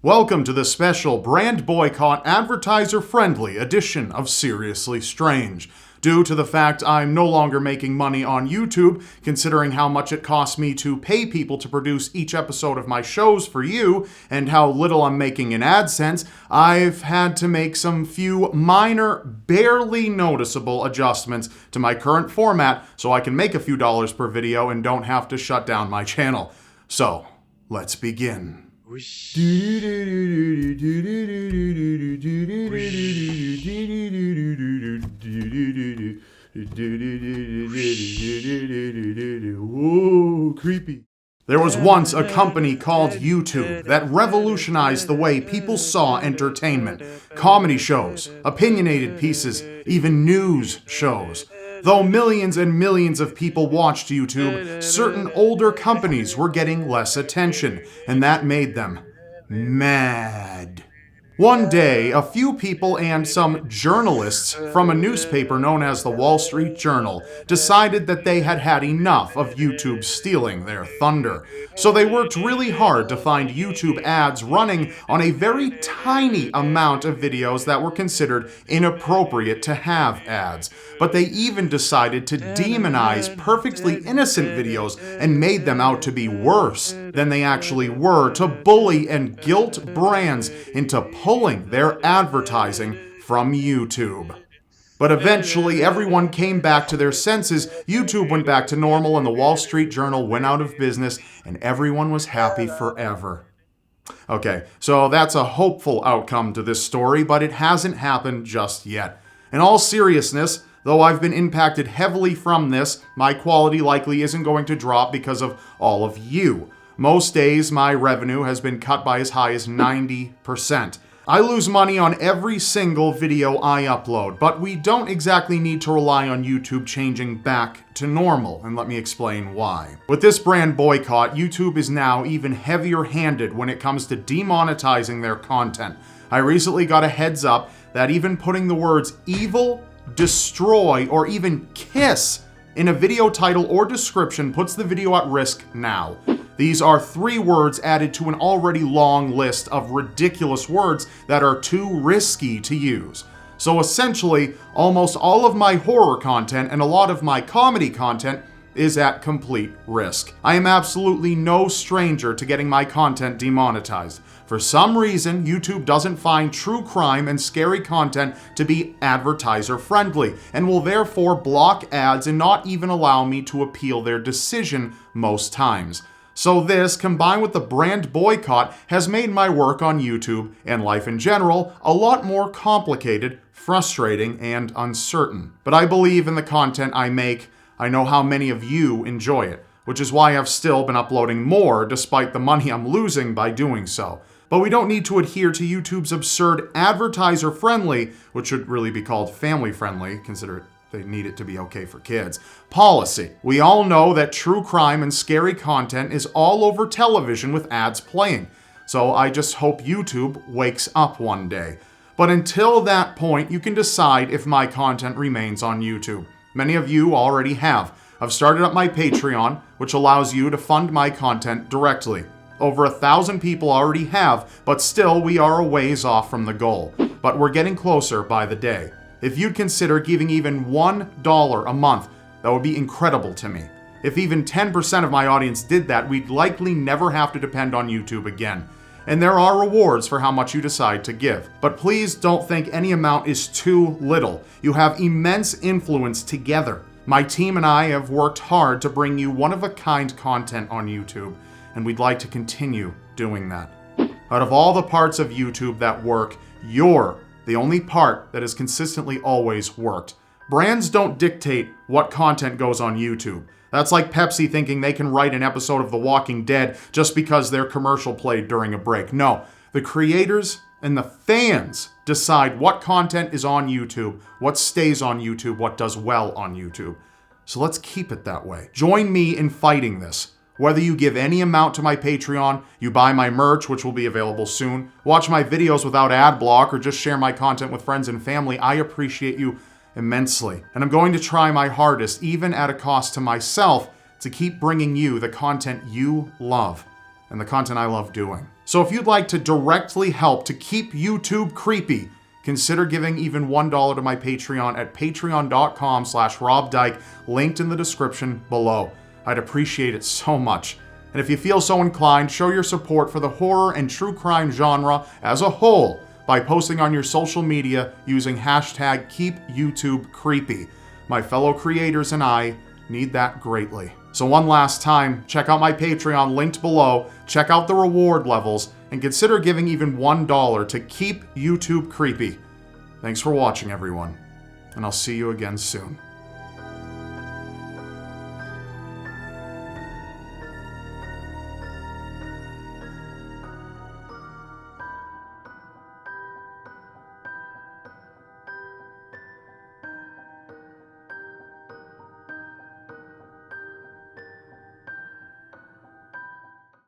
Welcome to the special brand boycott advertiser-friendly edition of Seriously Strange. Due to the fact I'm no longer making money on YouTube, considering how much it costs me to pay people to produce each episode of my shows for you, and how little I'm making in AdSense, I've had to make some few minor, barely noticeable adjustments to my current format so I can make a few dollars per video and don't have to shut down my channel. So, let's begin. Whoa, creepy. There was once a company called YouTube that revolutionized the way people saw entertainment. Comedy shows, opinionated pieces, even news shows. Though millions and millions of people watched YouTube, certain older companies were getting less attention, and that made them mad. One day, a few people and some journalists from a newspaper known as the Wall Street Journal decided that they had had enough of YouTube stealing their thunder. So they worked really hard to find YouTube ads running on a very tiny amount of videos that were considered inappropriate to have ads. But they even decided to demonize perfectly innocent videos and made them out to be worse than they actually were, to bully and guilt brands into pulling their advertising from YouTube. But eventually, everyone came back to their senses, YouTube went back to normal, and the Wall Street Journal went out of business, and everyone was happy forever. Okay, so that's a hopeful outcome to this story, but it hasn't happened just yet. In all seriousness, though I've been impacted heavily from this, my quality likely isn't going to drop because of all of you. Most days, my revenue has been cut by as high as 90%. I lose money on every single video I upload, but we don't exactly need to rely on YouTube changing back to normal, and let me explain why. With this brand boycott, YouTube is now even heavier-handed when it comes to demonetizing their content. I recently got a heads up that even putting the words evil, destroy, or even kiss in a video title or description puts the video at risk now. These are 3 words added to an already long list of ridiculous words that are too risky to use. So essentially, almost all of my horror content and a lot of my comedy content is at complete risk. I am absolutely no stranger to getting my content demonetized. For some reason, YouTube doesn't find true crime and scary content to be advertiser-friendly, and will therefore block ads and not even allow me to appeal their decision most times. So this, combined with the brand boycott, has made my work on YouTube, and life in general, a lot more complicated, frustrating, and uncertain. But I believe in the content I make. I know how many of you enjoy it, which is why I've still been uploading more despite the money I'm losing by doing so. But we don't need to adhere to YouTube's absurd advertiser-friendly, which should really be called family-friendly, consider they need it to be okay for kids, policy. We all know that true crime and scary content is all over television with ads playing. So I just hope YouTube wakes up one day. But until that point, you can decide if my content remains on YouTube. Many of you already have. I've started up my Patreon, which allows you to fund my content directly. Over 1,000 people already have, but still we are a ways off from the goal. But we're getting closer by the day. If you'd consider giving even $1 a month, that would be incredible to me. If even 10% of my audience did that, we'd likely never have to depend on YouTube again. And there are rewards for how much you decide to give. But please don't think any amount is too little. You have immense influence together. My team and I have worked hard to bring you one-of-a-kind content on YouTube, and we'd like to continue doing that. Out of all the parts of YouTube that work, you're the only part that has consistently always worked. Brands don't dictate what content goes on YouTube. That's like Pepsi thinking they can write an episode of The Walking Dead just because their commercial played during a break. No, the creators and the fans decide what content is on YouTube, what stays on YouTube, what does well on YouTube. So let's keep it that way. Join me in fighting this. Whether you give any amount to my Patreon, you buy my merch, which will be available soon, watch my videos without ad block, or just share my content with friends and family, I appreciate you immensely. And I'm going to try my hardest, even at a cost to myself, to keep bringing you the content you love and the content I love doing. So if you'd like to directly help to keep YouTube creepy, consider giving even $1 to my Patreon at patreon.com/RobDyke, linked in the description below. I'd appreciate it so much. And if you feel so inclined, show your support for the horror and true crime genre as a whole by posting on your social media using hashtag KeepYouTubeCreepy. My fellow creators and I need that greatly. So one last time, check out my Patreon linked below, check out the reward levels, and consider giving even $1 to keep YouTube creepy. Thanks for watching, everyone, and I'll see you again soon.